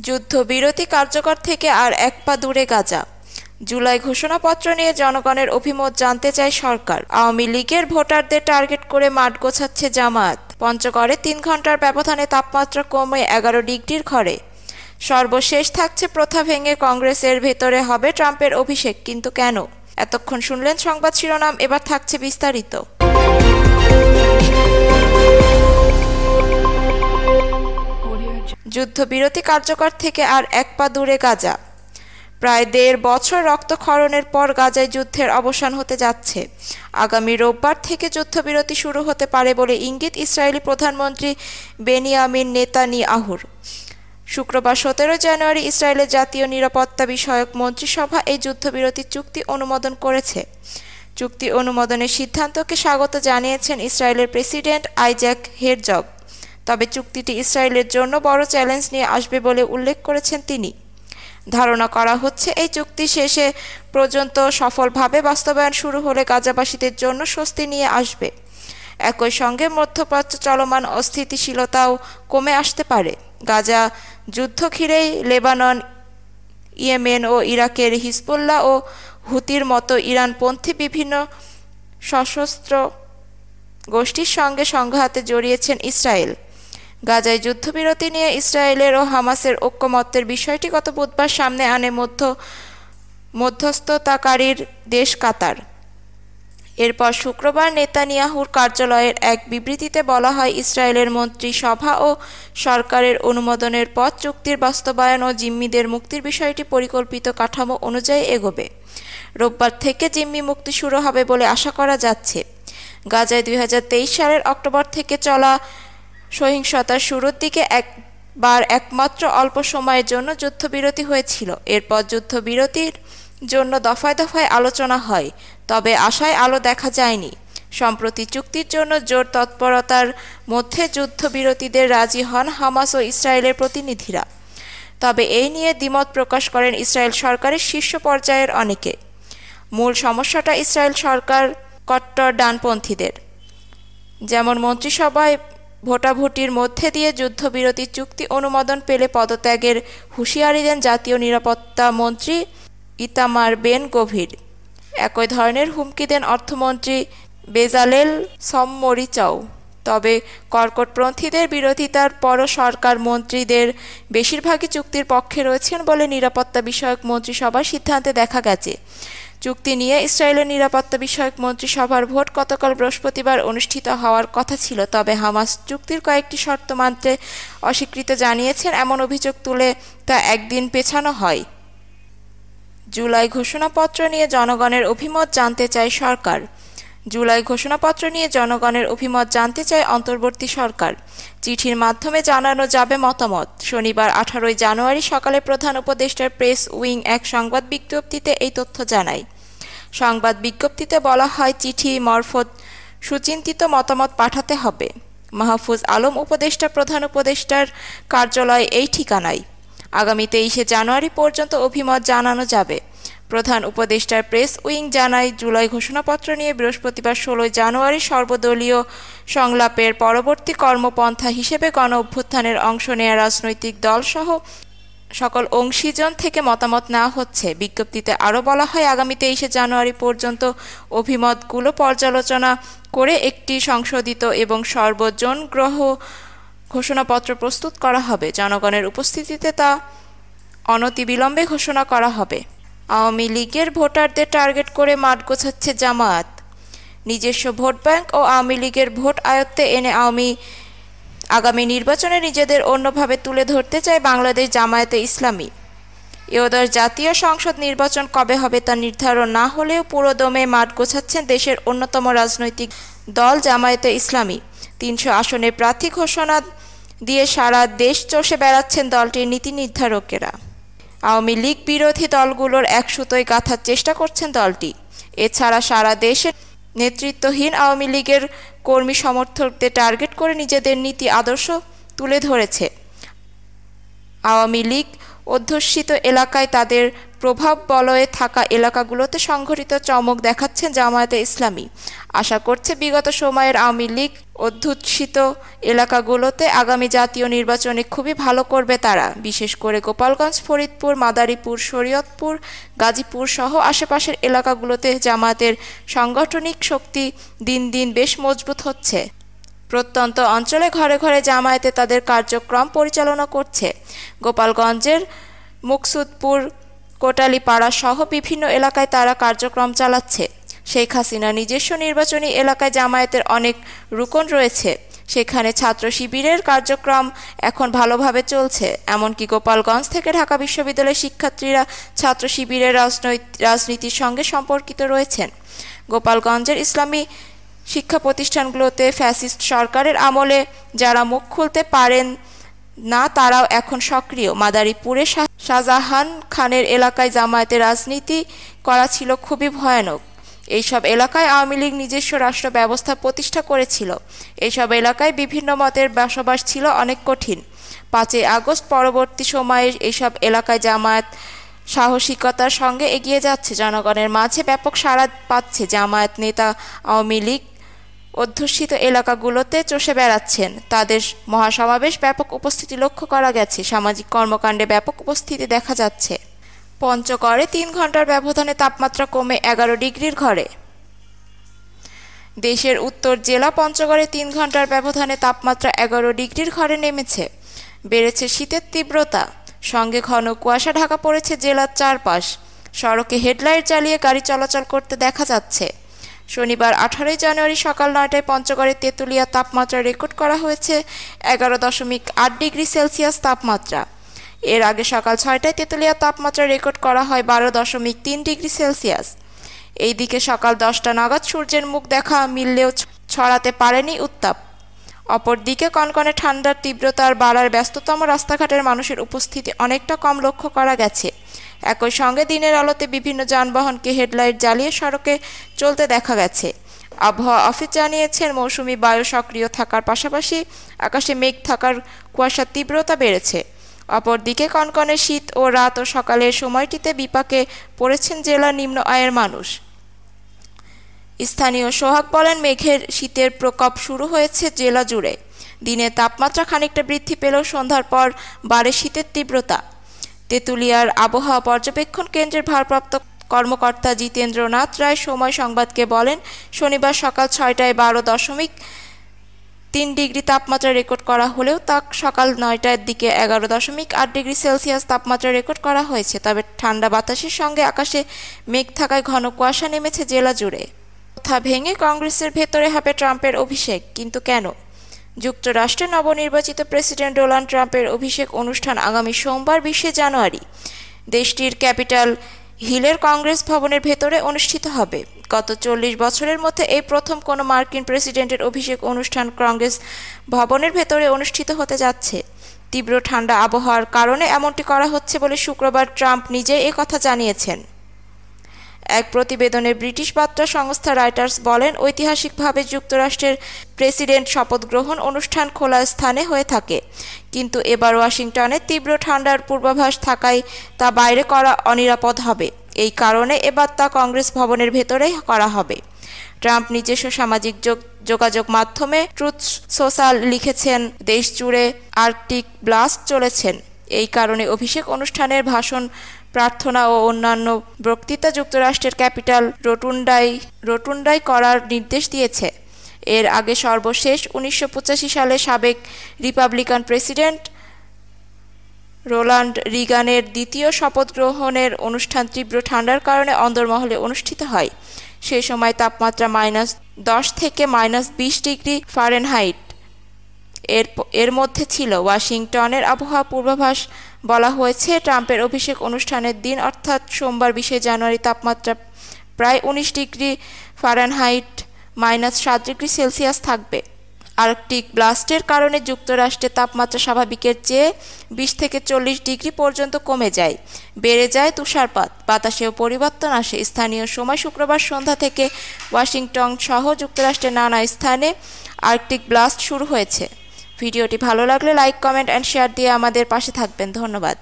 যুদ্ধবিরতি কার্যকর থেকে আর এক পা দূরে গাজা। জুলাই ঘোষণাপত্র নিয়ে জনগণের অভিমত জানতে চায় সরকার। আওয়ামী লীগের ভোটারদের টার্গেট করে মাঠ গোছাচ্ছে জামায়াত। পঞ্চগড়ে ৩ ঘন্টার ব্যবধানে তাপমাত্রা কমে ১১ ডিগ্রির ঘরে। সর্বশেষ থাকছে প্রথা ভেঙে কংগ্রেসের ভেতরে হবে ট্রাম্পের অভিষেক, কিন্তু কেন? এতক্ষণ শুনলেন সংবাদ শিরোনাম, এবার থাকছে বিস্তারিত। যুদ্ধবিরতি কার্যকর থেকে আর এক পা দূরে গাজা। প্রায় ১.৫ বছর রক্তক্ষরণের পর গাজায় যুদ্ধের অবসান হতে যাচ্ছে। আগামী রোববার থেকে যুদ্ধবিরতি শুরু হতে পারে বলে ইঙ্গিত ইসরায়েলি প্রধানমন্ত্রী বেনিয়ামিন নেতানিয়াহুর। শুক্রবার ১৭ জানুয়ারি ইসরায়েলের জাতীয় নিরাপত্তা বিষয়ক মন্ত্রিসভা এই যুদ্ধবিরতি চুক্তি অনুমোদন করেছে। চুক্তি অনুমোদনের সিদ্ধান্তকে স্বাগত জানিয়েছেন ইসরায়েলের প্রেসিডেন্ট আইজ্যাক হেরজগ। তবে চুক্তিটি ইসরায়েলের জন্য বড় চ্যালেঞ্জ নিয়ে আসবে বলে উল্লেখ করেছেন তিনি। ধারণা করা হচ্ছে এই চুক্তি শেষে পর্যন্ত সফলভাবে বাস্তবায়ন শুরু হলে গাজাবাসীদের জন্য স্বস্তি নিয়ে আসবে। একই সঙ্গে মধ্যপ্রাচ্যে চলমান অস্থিতিশীলতাও কমে আসতে পারে। গাজা যুদ্ধ ঘিরেই লেবানন, ইয়েমেন ও ইরাকের হিজবুল্লাহ ও হুতির মতো ইরানপন্থী বিভিন্ন সশস্ত্র গোষ্ঠীর সঙ্গে সংঘাতে জড়িয়েছেন ইসরায়েল। গাজায় যুদ্ধবিরতি নিয়ে ইসরায়েলের ও হামাসের ঐকমত্যের বিষয়টি গত বুধবার সামনে আনে মধ্যস্থতাকারীর দেশ কাতার। এরপর শুক্রবার নেতানিয়াহুর কার্যালয়ের এক বিবৃতিতে বলা হয়, ইসরায়েলের মন্ত্রিসভা ও সরকারের অনুমোদনের পর চুক্তির বাস্তবায়ন ও জিম্মিদের মুক্তির বিষয়টি পরিকল্পিত কাঠামো অনুযায়ী এগোবে। রোববার থেকে জিম্মি মুক্তি শুরু হবে বলে আশা করা যাচ্ছে। গাজায় ২০২৩ সালের অক্টোবর থেকে চলা সহিংসতার শুরুর দিকে একবার একমাত্র অল্প সময়ের জন্য যুদ্ধবিরতি হয়েছিল। এরপর যুদ্ধবিরতির জন্য দফায় দফায় আলোচনা হয়, তবে আশায় আলো দেখা যায়নি। সম্প্রতি চুক্তির জন্য জোর তৎপরতার মধ্যে যুদ্ধবিরতিদের রাজি হন হামাস ও ইসরায়েলের প্রতিনিধিরা। তবে এই নিয়ে দ্বিমত প্রকাশ করেন ইসরায়েল সরকারের শীর্ষ পর্যায়ের অনেকে। মূল সমস্যাটা ইসরায়েল সরকার কট্টর ডানপন্থীদের। যেমন মন্ত্রিসভায় ভোটাভুটির মধ্যে দিয়ে যুদ্ধবিরতি চুক্তি অনুমোদন পেলে পদত্যাগের হুঁশিয়ারি দেন জাতীয় নিরাপত্তা মন্ত্রী ইতামার বেন গভির। একই ধরনের হুমকি দেন অর্থমন্ত্রী বেজালেল সমরিচাও। তবে কর্কটপন্থীদের বিরোধিতার পরও সরকার মন্ত্রীদের বেশিরভাগই চুক্তির পক্ষে রয়েছেন বলে নিরাপত্তা বিষয়ক মন্ত্রিসভার সিদ্ধান্তে দেখা গেছে। চুক্তি নিয়ে ইসরায়েলের নিরাপত্তা বিষয়ক মন্ত্রিসভার ভোট গতকাল বৃহস্পতিবার অনুষ্ঠিত হওয়ার কথা ছিল, তবে হামাস চুক্তির কয়েকটি শর্ত মানতে অস্বীকৃতি জানিয়েছেন এমন অভিযোগ তুলে তা একদিন পেছানো হয়। জুলাই ঘোষণাপত্র নিয়ে জনগণের অভিমত জানতে চায় সরকার। জুলাই ঘোষণাপত্র নিয়ে জনগণের অভিমত জানতে চায় অন্তর্বর্তী সরকার। চিঠির মাধ্যমে জানানো যাবে মতামত। শনিবার ১৮ জানুয়ারি সকালে প্রধান উপদেষ্টার প্রেস উইং এক সংবাদ বিজ্ঞপ্তিতে এই তথ্য জানায়। সংবাদ বিজ্ঞপ্তিতে বলা হয়, চিঠি মারফত সুচিন্তিত মতামত পাঠাতে হবে। মাহফুজ আলম উপদেষ্টা, প্রধান উপদেষ্টার কার্যালয় এই ঠিকানায়। আগামী ২৩ জানুয়ারি পর্যন্ত অভিমত জানানো যাবে। প্রধান উপদেষ্টার প্রেস উইং জানায়, জুলাই ঘোষণাপত্র নিয়ে বৃহস্পতিবার ১৬ জানুয়ারি সর্বদলীয় সংলাপের পরবর্তী কর্মপন্থা হিসেবে গণ অভ্যুত্থানের অংশ নেয়া রাজনৈতিক দলসহ সকল অংশীজন থেকে মতামত নেওয়া হচ্ছে। বিজ্ঞপ্তিতে আরও বলা হয়, আগামী ২৩ জানুয়ারি পর্যন্ত অভিমতগুলো পর্যালোচনা করে একটি সংশোধিত এবং সর্বজনগ্রহ ঘোষণাপত্র প্রস্তুত করা হবে। জনগণের উপস্থিতিতে তা অনতিবিলম্বে ঘোষণা করা হবে। আওয়ামী লীগের ভোটারদের টার্গেট করে মাঠ গোছাচ্ছে জামায়াত। নিজস্ব ভোট ব্যাংক ও আওয়ামী লীগের ভোট আয়ত্তে এনে আগামী নির্বাচনে নিজেদের অন্যভাবে তুলে ধরতে চায় বাংলাদেশ জামায়াতে ইসলামী। এবার জাতীয় সংসদ নির্বাচন কবে হবে তা নির্ধারণ না হলেও পুরোদমে মাঠ গোছাচ্ছেন দেশের অন্যতম রাজনৈতিক দল জামায়াতে ইসলামী। ৩০০ আসনের প্রার্থী ঘোষণা দিয়ে সারা দেশ চষে বেড়াচ্ছেন দলটির নীতি নির্ধারকেরা। আওয়ামী লীগ বিরোধী দলগুলোর এক সুতোয় গাঁথার চেষ্টা করছেন দলটি। এছাড়া সারা দেশে নেতৃত্বহীন আওয়ামী লীগের কর্মী সমর্থকদের টার্গেট করে নিজেদের নীতি আদর্শ তুলে ধরেছে। আওয়ামী লীগ অধ্যুষিত এলাকায় তাদের প্রভাব বলয়ে থাকা এলাকাগুলোতে সংঘটিত চমক দেখাচ্ছেন জামায়াতে ইসলামী। আশা করছে বিগত সময়ের আওয়ামী লীগ অধ্যুষিত এলাকাগুলোতে আগামী জাতীয় নির্বাচনে খুবই ভালো করবে তারা। বিশেষ করে গোপালগঞ্জ, ফরিদপুর, মাদারীপুর, শরীয়তপুর, গাজীপুর সহ আশেপাশের এলাকাগুলোতে জামায়াতের সাংগঠনিক শক্তি দিন দিন বেশ মজবুত হচ্ছে। প্রত্যন্ত অঞ্চলে ঘরে ঘরে জামায়াতে তাদের কার্যক্রম পরিচালনা করছে। গোপালগঞ্জের মুকসুদপুর, কোটালীপাড়া সহ বিভিন্ন এলাকায় তারা কার্যক্রম চালাচ্ছে। শেখ হাসিনা নিজস্ব নির্বাচনী এলাকায় জামায়াতের অনেক রুকন রয়েছে, সেখানে ছাত্র শিবিরের কার্যক্রম এখন ভালোভাবে চলছে। এমনকি গোপালগঞ্জ থেকে ঢাকা বিশ্ববিদ্যালয়ের শিক্ষার্থীরা ছাত্র শিবিরের রাজনীতির সঙ্গে সম্পর্কিত রয়েছেন। গোপালগঞ্জের ইসলামী শিক্ষা প্রতিষ্ঠানগুলোতে ফ্যাসিস্ট সরকারের আমলে যারা মুখ খুলতে পারেন না তারাও এখন সক্রিয়। মাদারীপুরে শাহজাহান খানের এলাকায় জামায়াতের রাজনীতি করা ছিল খুবই ভয়ানক। এইসব এলাকায় আওয়ামী লীগ নিজস্ব রাষ্ট্র ব্যবস্থা প্রতিষ্ঠা করেছিল। এইসব এলাকায় বিভিন্ন মতের বসবাস ছিল অনেক কঠিন। 5ই আগস্ট পরবর্তী সময়ে এইসব এলাকায় জামায়াত সাহসিকতার সঙ্গে এগিয়ে যাচ্ছে। জনগণের মাঝে ব্যাপক সাড়া পাচ্ছে। জামায়াত নেতা আওয়ামী লীগ অধ্যুষিত এলাকাগুলোতে চষে বেড়াচ্ছেন। তাদের মহাসমাবেশ ব্যাপক উপস্থিতি লক্ষ্য করা গেছে। সামাজিক কর্মকাণ্ডে ব্যাপক উপস্থিতি দেখা যাচ্ছে। পঞ্চগড়ে 3 ঘন্টার ব্যবধানে তাপমাত্রা কমে 11 ডিগ্রির ঘরে। দেশের উত্তর জেলা পঞ্চগড়ে 3 ঘন্টার ব্যবধানে তাপমাত্রা 11 ডিগ্রির ঘরে নেমেছে। বেড়েছে শীতের তীব্রতা, সঙ্গে ঘন কুয়াশা ঢাকা পড়েছে জেলার চারপাশ। সড়কে হেডলাইট জ্বালিয়ে গাড়ি চলাচল করতে দেখা যাচ্ছে। শনিবার 18 জানুয়ারি সকাল 9টায় পঞ্চগড়ের তেঁতুলিয়া তাপমাত্রা রেকর্ড করা হয়েছে 11.8 ডিগ্রি সেলসিয়াস তাপমাত্রা। এর আগে সকাল 6টায় তেঁতুলিয়া তাপমাত্রা রেকর্ড করা হয় 12.3 ডিগ্রি সেলসিয়াস। এইদিকে সকাল 10টা নাগাদ সূর্যের মুখ দেখা মিললেও ছড়াতে পারেনি উত্তাপ। অপরদিকে কনকনে ঠান্ডার তীব্রতার বাড়ার ব্যস্ততম রাস্তাঘাটের মানুষের উপস্থিতি অনেকটা কম লক্ষ্য করা গেছে। একই সঙ্গে দিনের আলোতে বিভিন্ন যানবাহনকে হেডলাইট জ্বালিয়ে সড়কে চলতে দেখা গেছে। আবহাওয়া অফিস জানিয়েছেন, মৌসুমি বায়ু সক্রিয় থাকার পাশাপাশি আকাশে মেঘ থাকার কুয়াশার তীব্রতা বেড়েছে। অপরদিকে কনকনে শীত ও রাত ও সকালের সময়টিতে বিপাকে পড়েছেন জেলার নিম্ন আয়ের মানুষ। স্থানীয় সোহাগ বলেন, মেঘের শীতের প্রকোপ শুরু হয়েছে জেলা জুড়ে। দিনের তাপমাত্রা খানিকটা বৃদ্ধি পেলেও সন্ধ্যার পর বাড়ে শীতের তীব্রতা। তেঁতুলিয়ার আবহাওয়া পর্যবেক্ষণ কেন্দ্রের ভারপ্রাপ্ত কর্মকর্তা জিতেন্দ্রনাথ রায় সময় সংবাদকে বলেন, শনিবার সকাল 6টায় 12.3 ডিগ্রি তাপমাত্রা রেকর্ড করা হলেও তা সকাল 9টার দিকে 11.8 ডিগ্রি সেলসিয়াস তাপমাত্রা রেকর্ড করা হয়েছে। তবে ঠান্ডা বাতাসের সঙ্গে আকাশে মেঘ থাকায় ঘন কুয়াশা নেমেছে জেলা জুড়ে। কথা ভেঙে কংগ্রেসের ভেতরে হবে ট্রাম্পের অভিষেক, কিন্তু কেন? যুক্তরাষ্ট্রের নবনির্বাচিত প্রেসিডেন্ট ডোনাল্ড ট্রাম্পের অভিষেক অনুষ্ঠান আগামী সোমবার 20 জানুয়ারি দেশটির ক্যাপিটাল হিলের কংগ্রেস ভবনের ভেতরে অনুষ্ঠিত হবে। গত 40 বছরের মধ্যে এই প্রথম কোনো মার্কিন প্রেসিডেন্টের অভিষেক অনুষ্ঠান কংগ্রেস ভবনের ভেতরে অনুষ্ঠিত হতে যাচ্ছে। তীব্র ঠান্ডা আবহাওয়ার কারণে এমনটি করা হচ্ছে বলে শুক্রবার ট্রাম্প নিজেই একথা জানিয়েছেন। এক প্রতিবেদনে ব্রিটিশ বার্তা সংস্থা রয়টার্স বলেন, ঐতিহাসিকভাবে যুক্তরাষ্ট্রের প্রেসিডেন্ট শপথ গ্রহণ অনুষ্ঠান খোলা স্থানে হয়ে থাকে, কিন্তু এবার ওয়াশিংটনে তীব্র ঠান্ডার পূর্বাভাস থাকায় তা বাইরে করা অনিরাপদ হবে। এই কারণে এবার তা কংগ্রেস ভবনের ভেতরেই করা হবে। ট্রাম্প নিজস্ব সামাজিক যোগাযোগ মাধ্যমে ট্রুথ সোশ্যাল লিখেছেন, দেশ জুড়ে আর্কটিক ব্লাস্ট চলেছেন। এই কারণে অভিষেক অনুষ্ঠানের ভাষণ, প্রার্থনা ও অন্যান্য বক্তৃতা যুক্তরাষ্ট্রের ক্যাপিটাল রোটুন্ডায় করার নির্দেশ দিয়েছে। এর আগে সর্বশেষ 1985 সালে সাবেক রিপাবলিকান প্রেসিডেন্ট রোনাল্ড রিগানের দ্বিতীয় শপথ গ্রহণের অনুষ্ঠান তীব্র ঠান্ডার কারণে অন্দরমহলে অনুষ্ঠিত হয়। সেই সময় তাপমাত্রা -10 থেকে -20 ডিগ্রি ফারেনহাইট এর মধ্যে ছিল। ওয়াশিংটনের আবহাওয়া পূর্বাভাস বলা হয়েছে, ট্রাম্পের অভিষেক অনুষ্ঠানের দিন অর্থাৎ সোমবার 20 জানুয়ারি তাপমাত্রা প্রায় 19 ডিগ্রি ফারেনহাইট -7 ডিগ্রি সেলসিয়াস থাকবে। আর্কটিক ব্লাস্টের কারণে যুক্তরাষ্ট্রের তাপমাত্রা স্বাভাবিকের চেয়ে 20 থেকে 40 ডিগ্রি পর্যন্ত কমে যায়। বেড়ে যায় তুষারপাত, বাতাসেও পরিবর্তন আসে। স্থানীয় সময় শুক্রবার সন্ধ্যা থেকে ওয়াশিংটন সহ যুক্তরাষ্ট্রের নানা স্থানে আর্কটিক ব্লাস্ট শুরু হয়েছে। ভিডিওটি ভালো লাগলে লাইক, কমেন্ট অ্যান্ড শেয়ার দিয়ে আমাদের পাশে থাকবেন। ধন্যবাদ।